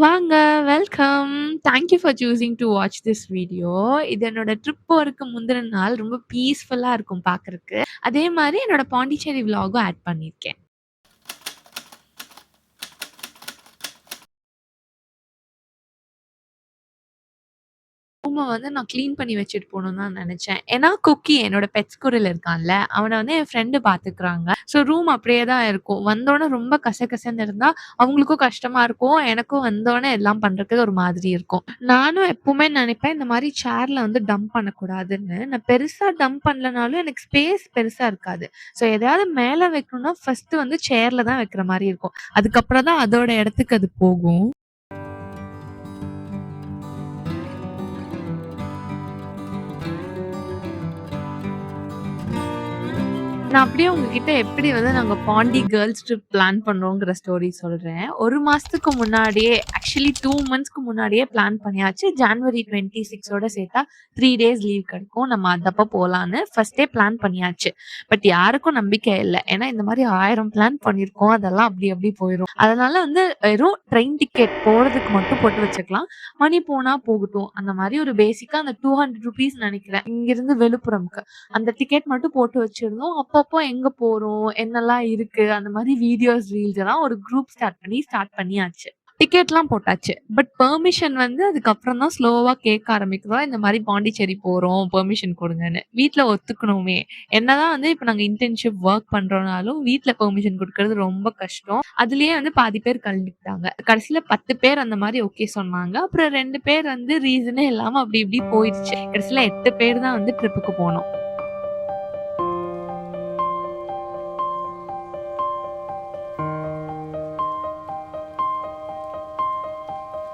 வாங்க, welcome. Thank you for choosing to watch this video. இது என்னோட ட்ரிப் போறதுக்கு முந்தின நாள் ரொம்ப பீஸ்ஃபுல்லா இருக்கும் பார்க்கறக்கு. அதே மாரி என்னோட பாண்டிச்சேரி விலாகும் ஆட் பண்ணியிருக்கேன். ரூம வந்து நான் கிளீன் பண்ணி வச்சுட்டு போணும்னு தான் நெனச்சேன். ஏன்னா குக்கி என்னோட பெட் ஸ்குரில் இருக்கான்ல, அவன வந்து என் ஃப்ரெண்டு பாத்துக்கிறாங்க. ஸோ ரூம் அப்படியே தான் இருக்கும். வந்தோனே ரொம்ப கசகசன்னு இருந்தா, அவங்களுக்கும் கஷ்டமா இருக்கும். எனக்கும் வந்தோனே எல்லாம் பண்றதுக்கு ஒரு மாதிரி இருக்கும். நானும் எப்பவுமே நெனைப்பேன், இந்த மாரி சேர்ல வந்து டம்ப் பண்ணக்கூடாதுன்னு. நான் பெருசா டம்ப் பண்ணலனாலும் எனக்கு ஸ்பேஸ் பெருசா இருக்காது. ஸோ எதையாவது மேல வைக்கணும்னா, ஃபர்ஸ்ட்டு வந்து சேர்ல தான் வைக்கிற மாரி இருக்கும். அதுக்கப்புறம் தான் அதோட இடத்துக்கு அது போகும். நான் அப்படியே உங்ககிட்ட எப்படி வந்து நாங்க பாண்டி கேர்ல்ஸ் ட்ரிப் பிளான் பண்ணோங்கிற ஸ்டோரி சொல்றேன். 1 மாசத்துக்கு முன்னாடியே ஆக்சுவலி 2 மந்த்ஸ்க்கு முன்னாடியே பிளான் பண்ணியாச்சு. ஜான்வரி 26 சேர்த்தா 3 டேஸ் லீவ் கிடைக்கும். நம்ம அதப்ப போலான்னு ஃபர்ஸ்ட்டே பிளான் பண்ணியாச்சு. பட் யாருக்கும் நம்பிக்கை இல்ல. ஏன்னா இந்த மாரி 1000 பிளான் பண்ணியிருக்கோம். அதெல்லாம் அப்படி அப்படி போயிரும். அதனால வந்து வெறும் ட்ரெயின் டிக்கெட் போறதுக்கு மட்டும் போட்டு வச்சுக்கலாம். மணி போனா போகட்டும். அந்த மாரி ஒரு பேசிக்கா அந்த ₹200 நெனைக்கிறேன். இங்கிருந்து விழுப்புரம்க்கு. அந்த டிக்கெட் மட்டும் போட்டு வச்சிருந்தோம். அப்பப்போ எங்க போறோம்? என்னலாம் இருக்கு? அந்த மாரி வீடியோஸ், ரீல்ஸ் எல்லாம் ஒரு குரூப் ஸ்டார்ட் பண்ணியாச்சு. டிக்கெட்லாம் போட்டாச்சு. பட் பெர்மிஷன் வந்து அதுக்கப்புறம் தான் ஸ்லோவா கேட்க ஆரம்பிக்கிறோம். இந்த மாரி பாண்டிச்சேரி போறோம். பெர்மிஷன் குடுங்கன்னு. வீட்ல ஒத்துக்கணுமே. என்னதான் வந்து இப்ப நாங்க இன்டர்ன்ஷிப் வொர்க் பண்றோம்னாலும், வீட்ல பெர்மிஷன் குடுக்குறது ரொம்ப கஷ்டம். அதுலயே வந்து பாதி பேர் கழண்டுக்கிட்டாங்க. கடைசில 10 பேர் அந்த மாரி ஓகே சொன்னாங்க. அப்புறம் 2 பேர் வந்து ரீசனே இல்லாம அப்படி இப்படி போயிருச்சு. கடைசில 8 பேர் தான் வந்து ட்ரிப்புக்கு போனோம்.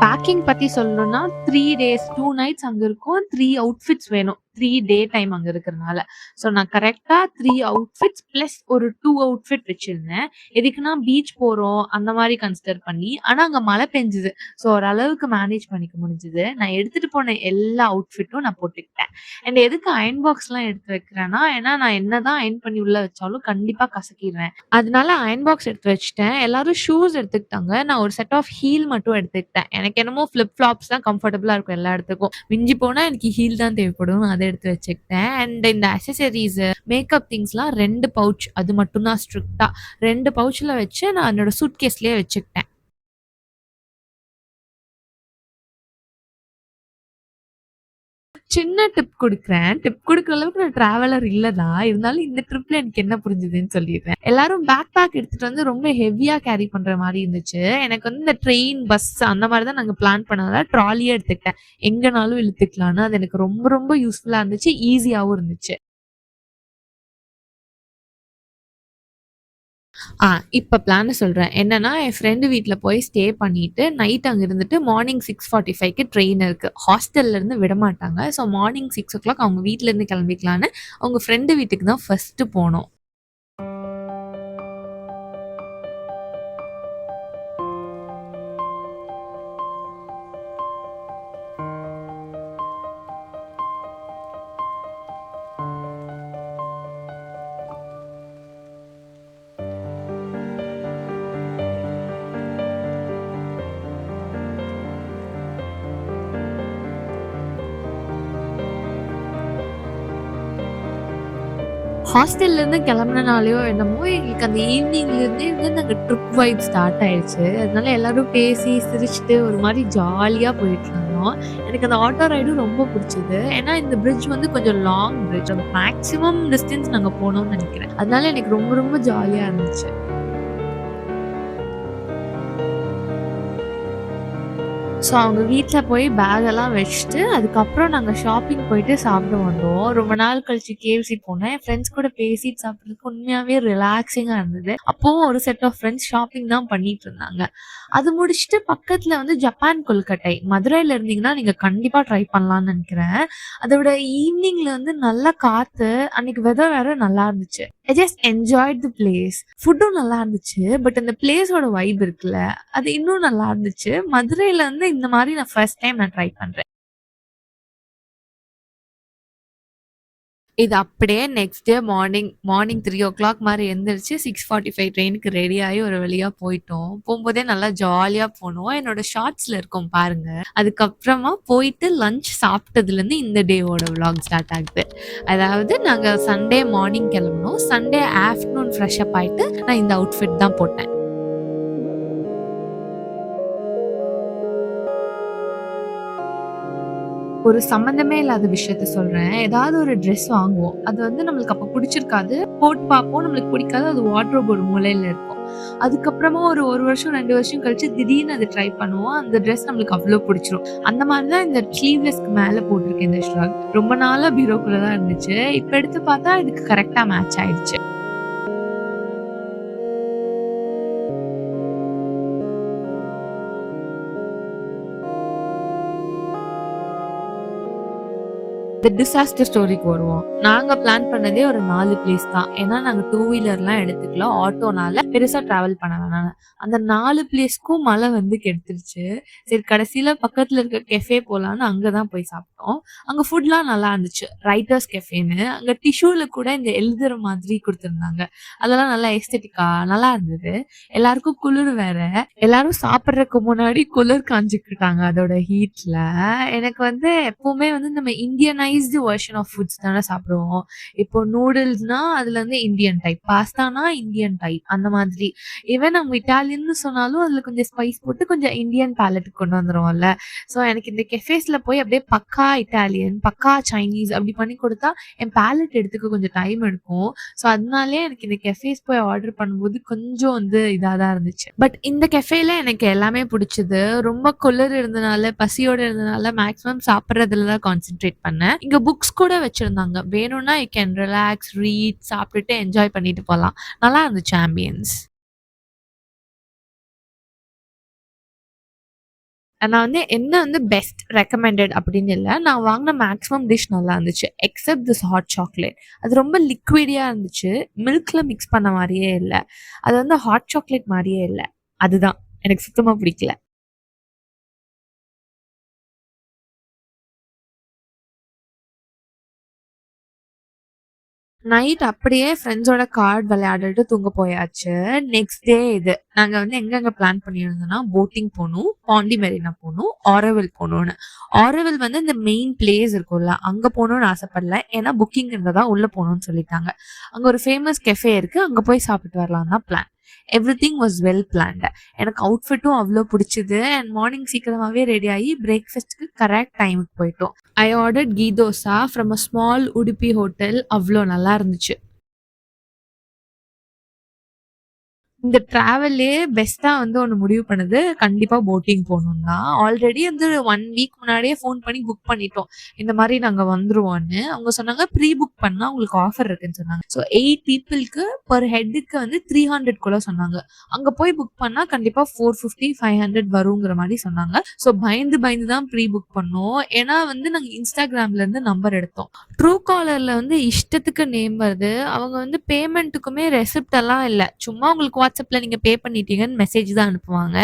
பேக்கிங் பத்தி சொல்லணும்னா 3 டேஸ் 2 நைட்ஸ் அங்க இருக்கோம். 3 அவுட்ஃபிட்ஸ் வேணும். 3 டே டைம் அங்க இருக்கிறனால. ஸோ நான் கரெக்ட்டா 3 அவுட்ஃபிட்ஸ் பிளஸ் ஒரு 2 அவுட்ஃபிட் வச்சிருந்தேன். எதுக்குன்னா பீச் போறோம் அந்த மாரி கன்சிடர் பண்ணி. ஆனா அங்க மழை பெஞ்சுது. ஸோ ஓரளவுக்கு மேனேஜ் பண்ணிக்க முடிஞ்சது. நான் எடுத்துட்டு போன எல்லா அவுட்ஃபிட்டும் நான் போட்டுக்கிட்டேன். அண்ட் எதுக்கு அயர்ன் பாக்ஸ்லாம் எடுத்து வைக்கிறேன்னா, ஏன்னா நான் என்னதான் அயர்ன் பண்ணி உள்ள வச்சாலும் கண்டிப்பா கசக்கிருவேன். அதனால அயர்ன் பாக்ஸ் எடுத்து வச்சுட்டேன். எல்லாரும் ஷூஸ் எடுத்துக்கிட்டாங்க. நான் ஒரு செட் ஆஃப் ஹீல் மட்டும் எடுத்துக்கிட்டேன். எனக்கு என்னமோ ஃபிளிப் ஃப்ளாப்ஸ் தான் கம்ஃபர்டபுளா இருக்கும் எல்லா இடத்துக்கும். மிஞ்சி போனா எனக்கு ஹீல் தான் தேவைப்படும். அத எடுத்து வச்சுக்கிட்டேன். அண்ட் இந்த அக்சஸரீஸ், மேக்கப் திங்ஸ்லாம் 2 பவுச் அது மட்டும் தான் ஸ்ட்ரிக்ட்டா 2 பவுச்ல வச்சு நான் என்னோட சூட்கேஸ்லயே வச்சுக்கிட்டேன். சின்ன டிப் குடுக்குறேன். டிப் குடுக்குற அளவுக்கு நான் டிராவலர் இல்ல தான். இருந்தாலும் இந்த ட்ரிப்ல எனக்கு என்ன புரிஞ்சுதுன்னு சொல்லிர்றேன். எல்லாரும் பேக் பேக் எடுத்துட்டு வந்து ரொம்ப ஹெவியா கேரி பண்ற மாரி இருந்துச்சு. எனக்கு வந்து இந்த ட்ரெயின், பஸ் அந்த மாரி தான் நாங்க பிளான் பண்ணதால ட்ராலியே எடுத்துக்கிட்டேன். எங்கனாலும் இழுத்துக்கலான்னு. அது எனக்கு ரொம்ப ரொம்ப யூஸ்ஃபுல்லா இருந்துச்சு. ஈஸியாவும் இருந்துச்சு. ஆ இப்ப பிளான சொல்றேன். என்னன்னா, என் ஃப்ரெண்ட் வீட்ல போய் ஸ்டே பண்ணிட்டு, நைட் அங்க இருந்துட்டு மார்னிங் 6:45க்கு ட்ரெயின் இருக்கு. ஹாஸ்டல்ல இருந்து விடமாட்டாங்க. ஸோ மார்னிங் 6:00 அவங்க வீட்ல இருந்து கிளம்பிக்கலான்னு, அவங்க ஃப்ரெண்ட் வீட்டுக்கு தான் ஃபர்ஸ்ட்டு போனோம். ஹாஸ்டல்ல இருந்து கிளம்புனனாலயோ என்னமோ, எங்களுக்கு அந்த ஈவ்னிங்ல இருந்தே வந்து நாங்க ட்ரிப் வைப் ஸ்டார்ட் ஆயிடுச்சு. அதனால எல்லாரும் பேசி, சிரிச்சுட்டு ஒரு மாரி ஜாலியா போயிட்டுருந்தோம். எனக்கு அந்த ஆட்டோ ரைடும் ரொம்ப புடிச்சது. ஏன்னா இந்த பிரிட்ஜ் வந்து கொஞ்சம் லாங் பிரிட்ஜ். மேக்ஸிமம் டிஸ்டன்ஸ் நாங்க போனோம்னு நெனைக்கிறேன். அதனால எனக்கு ரொம்ப ரொம்ப ஜாலியா இருந்துச்சு. ஸோ அவங்க வீட்ல போய் பேகெல்லாம் வச்சுட்டு, அதுக்கப்புறம் நாங்க ஷாப்பிங் போயிட்டு சாப்பிட வந்தோம். ரொம்ப நாள் கழிச்சு KFC போனேன். என் ஃப்ரெண்ட்ஸ் கூட பேசிட்டு சாப்பிடுறதுக்கு உண்மையாவே ரிலாக்ஸிங்கா இருந்தது. அப்பவும் ஒரு செட் ஆஃப் ஃப்ரெண்ட்ஸ் ஷாப்பிங் தான் பண்ணிட்டு இருந்தாங்க. அது முடிச்சுட்டு பக்கத்துல வந்து ஜப்பான் கொல்கட்டை. மதுரையில இருந்தீங்கன்னா, நீங்க கண்டிப்பா ட்ரை பண்ணலாம்னு நெனைக்கிறேன். அதோட ஈவ்னிங்ல வந்து நல்ல காத்து, அன்னைக்கு வெதர் வேற நல்லா இருந்துச்சு. I just enjoyed the place. ஃபுட்டும் நல்லா இருந்துச்சு. பட் அந்த பிளேஸோட வைப் இருக்குல்ல, அது இன்னும் நல்லா இருந்துச்சு. மதுரையில வந்து இந்த மாரி நான் ஃபர்ஸ்ட் டைம் ட்ரை பண்றேன். இது அப்படியே நெக்ஸ்ட் டே மார்னிங் 3:00 மாரி எந்திரிச்சு 6:45 ட்ரெயினுக்கு ரெடி ஆயி ஒரு வழியா போயிட்டோம். போம்போதே நல்லா ஜாலியா போனோம். என்னோட ஷார்ட்ஸ்ல இருக்கும் பாருங்க. அதுக்கப்புறமா போயிட்டு லஞ்ச் சாப்பிட்டதுலேருந்து இந்த டேவோட விளாக் ஸ்டார்ட் ஆகுது. அதாவது நாங்க சண்டே மார்னிங் கிளம்புனோம். சண்டே ஆஃப்டர்நூன் ஃப்ரெஷ் அப் ஆயிட்டு நான் இந்த அவுட்ஃபிட் தான் போட்டேன். ஒரு சம்மந்தமே இல்லாத விஷயத்த சொல்றேன். ஏதாவது ஒரு ட்ரெஸ் வாங்குவோம். அது வந்து நம்மளுக்கு அப்ப புடிச்சிருக்காது. போட்டு பார்ப்போம். நம்மளுக்கு பிடிக்காது. அது வார்ட்ரோப் ஒரு மூலையில இருக்கும். அதுக்கப்புறமா ஒரு 1 வருஷம், 2 வருஷம் கழிச்சு திடீர்னு அத ட்ரை பண்ணுவோம். அந்த ட்ரெஸ் நம்மளுக்கு அவ்ளோ புடிச்சிரும். அந்த மாரி தான் இந்த ஸ்லீவ்லெஸ்க்கு மேல போட்டிருக்கேன் இந்த ஷ்ராக். ரொம்ப நாளா பீரோக்குள்ள தான் இருந்துச்சு. இப்ப எடுத்து பார்த்தா இதுக்கு கரெக்ட்டா மேட்ச் ஆயிடுச்சு. இந்த டிசாஸ்டர் ஸ்டோரிக்கு வருவோம். நாங்க பிளான் பண்ணதே ஒரு 4 பிளேஸ் தான். ஏன்னா நாங்க 2 வீலர்லாம் எடுத்துக்கல. ஆட்டோனால பெருசா டிராவல் பண்ண வேணாம்னு. அந்த 4 பிளேஸ்க்கும் மழை வந்து கெடுத்துருச்சு. சரி கடைசியில பக்கத்துல இருக்க கெஃபே போலான்னு அங்க தான் போய் சாப்பிட்டோம். அங்க ஃபுட்லாம் நல்லா இருந்துச்சு. ரைட்டர்ஸ் கெஃபேன்னு. அங்க டிஷ்யூல கூட இந்த எழுதுற மாதிரி குடுத்திருந்தாங்க. அதெல்லாம் நல்லா எஸ்தெட்டிக்கா நல்லா இருந்தது. எல்லாருக்கும் குளிர் வேற. எல்லாரும் சாப்பிடுறதுக்கு முன்னாடி குளிர் காஞ்சுக்கிட்டாங்க அதோட ஹீட்ல. எனக்கு வந்து எப்பவுமே வந்து நம்ம இந்தியனைஸ்டு வெர்ஷன் ஆஃப் ஃபுட்ஸ் தானே சாப்பிடுவோம். இப்போ நூடுல்ஸ்னா அதுல வந்து இந்தியன் டைப், பாஸ்தானா இந்தியன் டைப் அந்த மாதிரி. ஈவன் நம்ம இட்டாலியன்னு சொன்னாலும் அதுல கொஞ்சம் ஸ்பைஸ் போட்டு கொஞ்சம் இந்தியன் பேலட்டுக்கு கொண்டு வந்துருவோம்ல. ஸோ எனக்கு இந்த கெஃபேஸ்ல போய் அப்படியே பக்கா இட்டாலியன், பக்கா சைனீஸ் அப்படி பண்ணி கொடுத்தா என் பேலட் எடுத்துக்க கொஞ்சம் டைம் எடுக்கும். ஸோ அதனாலயே எனக்கு இந்த கெஃபேஸ் போய் ஆர்டர் பண்ணும்போது கொஞ்சம் வந்து இதா தான் இருந்துச்சு. பட் இந்த கெஃபேல எனக்கு எல்லாமே புடிச்சது. ரொம்ப குளிர் இருந்தனால, பசியோட இருந்தனால மேக்ஸிமம் சாப்பிடுறதுல தான் கான்சன்ட்ரேட் பண்ணேன். இங்க புக்ஸ் கூட வச்சிருந்தாங்க. வேணும்னா யூ கேன் ரிலாக்ஸ், ரீட், சாப்பிட்டுட்டு என்ஜாய் பண்ணிட்டு போலாம். நல்லா இருந்துச்சு ஆம்பியன்ஸ். நான் வந்து என்ன வந்து பெஸ்ட் ரெக்கமெண்டட் அப்படின்னு இல்ல. நான் வாங்குன மேக்ஸிமம் டிஷ் நல்லா இருந்துச்சு. Except this hot chocolate. அது ரொம்ப லிக்விடியா இருந்துச்சு. மில்க்ல மிக்ஸ் பண்ண மாரியே இல்ல. அது வந்து ஹாட் சாக்லேட் மாரியே இல்ல. அதுதான் எனக்கு சுத்தமா பிடிக்கல. நைட் அப்படியே ஃப்ரெண்ட்ஸோட கார்ட் விளையாடிட்டு தூங்க போயாச்சு. நெக்ஸ்ட் டே இது. நாங்க வந்து எங்கெங்க பிளான் பண்ணியிருந்தோம்னா, போட்டிங் போணும், பாண்டி மெரினா போணும், ஆரோவில் போணும்னு. ஆரோவில் வந்து இந்த மெயின் பிளேஸ் இருக்கும்ல, அங்க போணும்னு ஆசைப்படல. ஏன்னா புக்கிங் இருந்ததா உள்ள போணும்னு சொல்லிட்டாங்க. அங்க ஒரு ஃபேமஸ் கெஃபே இருக்கு. அங்க போய் சாப்பிட்டு வரலாம் தான் plan. Everything was well planned. எனக்கு அவுட்ஃபிட்டும் அவ்ளோ புடிச்சது. அண்ட் மார்னிங் சீக்கிரமாவே ரெடி ஆகி பிரேக்ஃபாஸ்ட்க்கு கரெக்ட் டைமுக்கு போயிட்டோம். I ordered ghee dosa from a small Udupi hotel. அவ்ளோ நல்லா இருந்துச்சு. இந்த ட்ராவல்லயே பெஸ்ட்டா வந்து ஒண்ணு முடிவு பண்ணது, கண்டிப்பா போட்டிங் போணும்னு தான். ஆல்ரெடி வந்து 1 வீக் முன்னாடியே ஃபோன் பண்ணி புக் பண்ணிட்டோம். இந்த மாரி நாங்க வந்துருவோம்ன்னு. அவங்க சொன்னாங்க, ப்ரீ புக் பண்ணா உங்களுக்கு ஆஃபர் இருக்குன்னு சொன்னாங்க. ஸோ 8 பீப்பிள்க்கு பெர் ஹெட்டுக்கு வந்து 300 சொன்னாங்க. அங்க போய் புக் பண்ணா கண்டிப்பா 450, 500 வருங்கிற மாரி சொன்னாங்க. ஸோ பயந்து பயந்து தான் ப்ரீ புக் பண்ணோம். ஏன்னா வந்து நாங்க Instagramல இருந்து நம்பர் எடுத்தோம். ட்ரூ காலர்ல வந்து இஷ்டத்துக்கு நேம் வருது. அவங்க வந்து பேமெண்ட்டுக்குமே ரெசிப்ட் எல்லாம் இல்ல. சும்மா உங்களுக்கு WhatsAppல நீங்க பே பண்ணிட்டீங்கன்னு மெசேஜ் தான் அனுப்புவாங்க.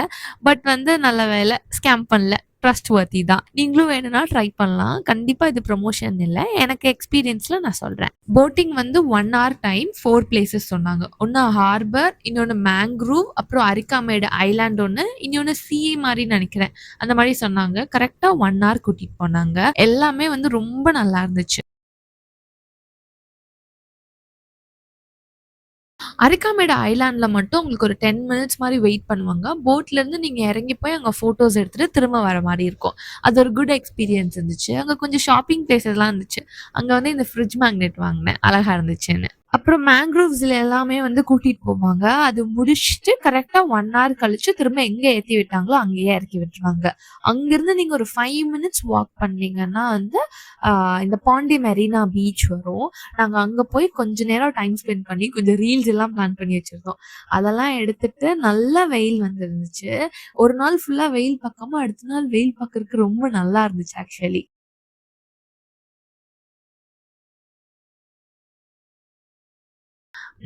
பட் வந்து நல்ல வேளை ஸ்கேம் பண்ணல. ட்ரஸ்ட்வொர்த்தி தான். நீங்களும் வேணும்னா ட்ரை பண்ணலாம். கண்டிப்பா இது ப்ரமோஷன் இல்ல. எனக்கு எக்ஸ்பீரியன்ஸ்ல நான் சொல்றேன். போட்டிங் வந்து 1 ஹவர் டைம் 4 பிளேஸஸ் சொன்னாங்க. ஒண்ணு ஹார்பர், இன்னொன்னு மேங்க்ரூவ், அப்புறம் அரிக்காமேடு ஐலாண்ட் ஒண்ணு, இன்னொன்னு மாரி நெனைக்கிறேன். அந்த மாரி சொன்னாங்க. கரெக்ட்டா 1 ஹவர் கூட்டிட்டு போனாங்க. எல்லாமே வந்து ரொம்ப நல்லா இருந்துச்சு. அரிக்காமேடு ஐலேண்ட்ல மட்டும் உங்களுக்கு ஒரு 10 மினிட்ஸ் மாரி வெயிட் பண்ணுவாங்க. போட்ல இருந்து நீங்க இறங்கி போய் அங்க ஃபோட்டோஸ் எடுத்துட்டு திரும்ப வர மாரி இருக்கும். அது ஒரு குட் எக்ஸ்பீரியன்ஸ் இருந்துச்சு. அங்க கொஞ்சம் ஷாப்பிங் பிளேஸஸ்லாம் இருந்துச்சு. அங்க வந்து இந்த ஃப்ரிட்ஜ் மேக்னெட் வாங்குனேன். அழகா இருந்துச்சுன்னு. அப்புறம் மேங்க்ரோவ்ஸ்ல எல்லாமே வந்து கூட்டிட்டு போவாங்க. அது முடிச்சுட்டு கரெக்ட்டா 1 ஹவர் கழிச்சு திரும்ப எங்க ஏத்தி விட்டாங்களோ அங்கேயே இறக்கி விட்டுருவாங்க. அங்கிருந்து நீங்க ஒரு 5 மினிட்ஸ் வாக் பண்ணீங்கன்னா வந்து ஆ இந்த பாண்டி மெரினா பீச் வரும். நாங்க அங்க போய் கொஞ்ச நேரம் டைம் ஸ்பெண்ட் பண்ணி கொஞ்சம் ரீல்ஸ் எல்லாம் பிளான் பண்ணி வச்சிருந்தோம். அதெல்லாம் எடுத்துட்டு நல்லா வெயில் வந்துருந்துச்சு. ஒரு நாள் ஃபுல்லா வெயில் பார்க்காம அடுத்த நாள் வெயில் பார்க்கறக்கு ரொம்ப நல்லா இருந்துச்சு ஆக்சுவலி.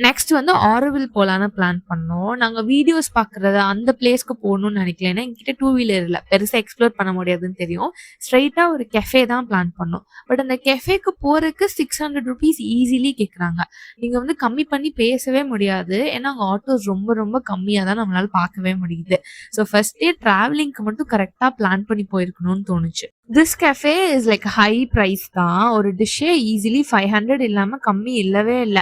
நெக்ஸ்ட் வந்து ஆரோவில் போலான்னு பிளான் பண்ணோம். நாங்க வீடியோஸ் பார்க்குறது அந்த பிளேஸ்க்கு போகணும்னு நினைக்கல. ஏன்னா என்கிட்ட டூ வீலர் இல்ல. பெருசா எக்ஸ்ப்ளோர் பண்ண முடியாதுன்னு தெரியும். ஸ்ட்ரெய்ட்டா ஒரு கெஃபே தான் பிளான் பண்ணோம். பட் அந்த கெஃபேக்கு போறதுக்கு ₹600 ஈஸிலி கேட்குறாங்க. நீங்க வந்து கம்மி பண்ணி பேசவே முடியாது. ஏன்னா அங்க ஆட்டோஸ் ரொம்ப ரொம்ப கம்மியா தான் நம்மளால பார்க்கவே முடியுது. ஸோ ஃபர்ஸ்ட் டே டிராவலிங்க்கு மட்டும் கரெக்ட்டா பிளான் பண்ணி போயிருக்கணும்னு தோணுச்சு. This cafe is like high price தான். ஒரு டிஷ்ஷே ஈஸிலி 500 இல்லாம கம்மி இல்லவே இல்ல.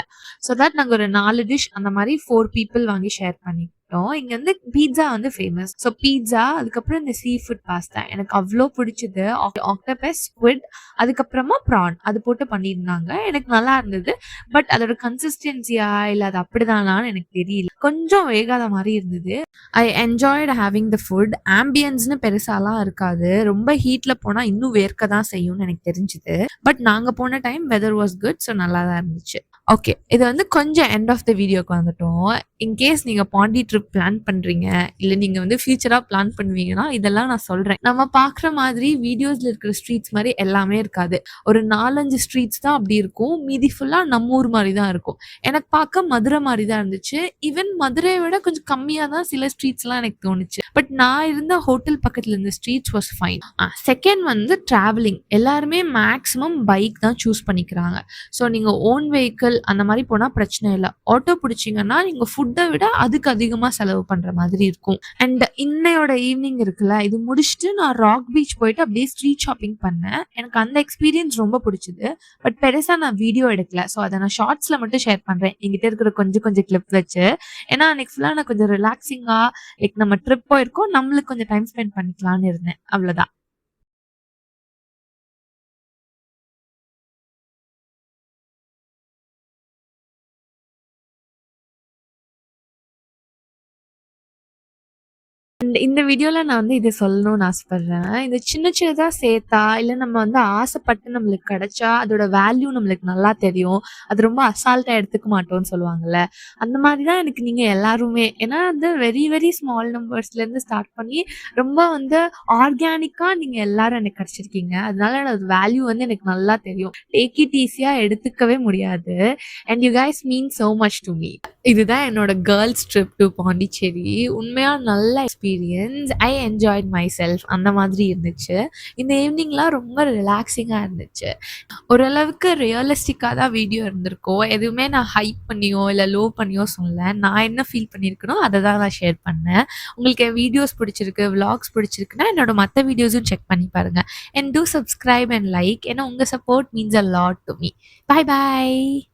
ஸோ தட் நாங்க ஒரு 4 டிஷ் அந்த மாரி 4 பீப்பிள் வாங்கி ஷேர் பண்ணிக்கிட்டோம். இங்க வந்து பீட்ஸா வந்து ஃபேமஸ். ஸோ பீட்ஸா, அதுக்கப்புறம் இந்த சீ ஃபுட் பாஸ்தா எனக்கு அவ்ளோ பிடிச்சது. ஆக்டோபஸ், ஸ்க்விட், அதுக்கப்புறமா ப்ரான் அது போட்டு பண்ணியிருந்தாங்க. எனக்கு நல்லா இருந்தது. பட் அதோட கன்சிஸ்டன்சியா இல்ல அது அப்படிதானான்னு எனக்கு தெரியல. கொஞ்சம் வேகாத மாரி இருந்தது. I enjoyed having the food. ஆம்பியன்ஸ்ன்னு பெருசாலாம் இருக்காது. ரொம்ப ஹீட்ல போனா இன்னும் வேர்க்க தான் செய்யும்னு எனக்கு தெரிஞ்சுது. பட் நாங்க போன time weather was good. So நல்லா தான் இருந்துச்சு. ஓகே. இது வந்து கொஞ்சம் எண்ட் ஆஃப் த வீடியோக்கு வந்துட்டோம். இன்கேஸ் நீங்க பாண்டி ட்ரிப் பிளான் பண்றீங்க, இல்ல நீங்க வந்து ஃபியூச்சரா பிளான் பண்ணுவீங்கன்னா, இதெல்லாம் நான் சொல்றேன். நம்ம பார்க்குற மாதிரி வீடியோஸ்ல இருக்கிற ஸ்ட்ரீட்ஸ் மாரி எல்லாமே இருக்காது. ஒரு 4, 5 ஸ்ட்ரீட்ஸ் தான் அப்படி இருக்கும். மீதி ஃபுல்லா நம்ம ஊர் மாரி தான் இருக்கும். எனக்கு பார்க்க மதுரை மாரி தான் இருந்துச்சு. ஈவன் மதுரைய விட கொஞ்சம் கம்மியா தான் சில ஸ்ட்ரீட்ஸ்லாம் எனக்கு தோணுச்சு. பட் நான் இருந்த ஹோட்டல் பக்கத்துல இருந்த ஸ்ட்ரீட்ஸ் வாஸ் ஃபைன். செகண்ட் வந்து டிராவலிங். எல்லாருமே மேக்ஸிமம் பைக் தான் சூஸ் பண்ணிக்கிறாங்க. ஸோ நீங்க ஓன் வெஹிக்கிள் அந்த மாரி போனா பிரச்சனை இல்ல. ஆட்டோ பிடிச்சீங்கன்னா, நீங்க ஃபுட்ட விட அதுக்கு அதிகமா செலவு பண்ற மாதிரி இருக்கும். அண்ட் இன்னையோட ஈவினிங் இருக்குல்ல, இது முடிச்சுட்டு நான் ராக் பீச் போயிட்டு அப்படியே ஸ்ட்ரீட் ஷாப்பிங் பண்ணேன். எனக்கு அந்த எக்ஸ்பீரியன்ஸ் ரொம்ப பிடிச்சது. பட் பெருசா நான் வீடியோ எடுக்கல. ஸோ அத நான் ஷார்ட்ஸ்ல மட்டும் ஷேர் பண்றேன். என்கிட்ட இருக்கிற கொஞ்சம் கொஞ்சம் கிளிப் வச்சு. ஏன்னா அன்னைக்கு ஃபுல்லா நான் கொஞ்சம் ரிலாக்ஸிங்கா லைக் நம்ம ட்ரிப் போயிருக்கோம். நம்மளுக்கு கொஞ்சம் டைம் ஸ்பெண்ட் பண்ணிக்கலாம்னு இருந்தேன். அவ்வளோதான். இந்த வீடியோல நான் வந்து இத சொல்லணும்னு ஆசைப்படுறேன். இந்த சின்ன சின்னதா சேர்த்தா, இல்ல நம்ம வந்து ஆசைப்பட்டு நம்மளுக்கு கிடைச்சா, அதோட வேல்யூ நம்மளுக்கு நல்லா தெரியும். அது ரொம்ப அசால்ட்டா எடுத்துக்க மாட்டோம்னு சொல்லுவாங்கல்ல. அந்த மாரி தான் எனக்கு நீங்க எல்லாருமே. ஏன்னா வந்து வெரி வெரி ஸ்மால் நம்பர்ஸ்லேருந்து ஸ்டார்ட் பண்ணி, ரொம்ப வந்து ஆர்கானிக்கா நீங்க எல்லாரும் எனக்கு கிடைச்சிருக்கீங்க. அதனால அது வேல்யூ வந்து எனக்கு நல்லா தெரியும். டேக் இட் ஈஸியா எடுத்துக்கவே முடியாது. And you guys mean so much to me. இதுதான் என்னோட கேர்ள்ஸ் ட்ரிப் டு பாண்டிச்சேரி. உண்மையா நல்ல experience. I enjoyed myself அந்த மாதிரி இருந்துச்சு. இந்த ஈவினிங்லாம் ரொம்ப ரிலாக்ஸிங்கா இருந்துச்சு. ஓரளவுக்கு ரியலிஸ்டிக்கா தான் வீடியோ இருந்திருக்கும். எதுவுமே நான் ஹைப் பண்ணியோ, இல்ல லோ பண்ணியோ சொல்லல. நான் என்ன ஃபீல் பண்ணியிருக்கனோ அத தான் நான் ஷேர் பண்ணேன். உங்களுக்கு என் வீடியோஸ் பிடிச்சிருக்கு, விளாக்ஸ் பிடிச்சிருக்குன்னா என்னோட மத்த வீடியோஸும் செக் பண்ணி பாருங்க. And two subscribe and like. ஏன்னா உங்க support means a lot to me. Bye bye.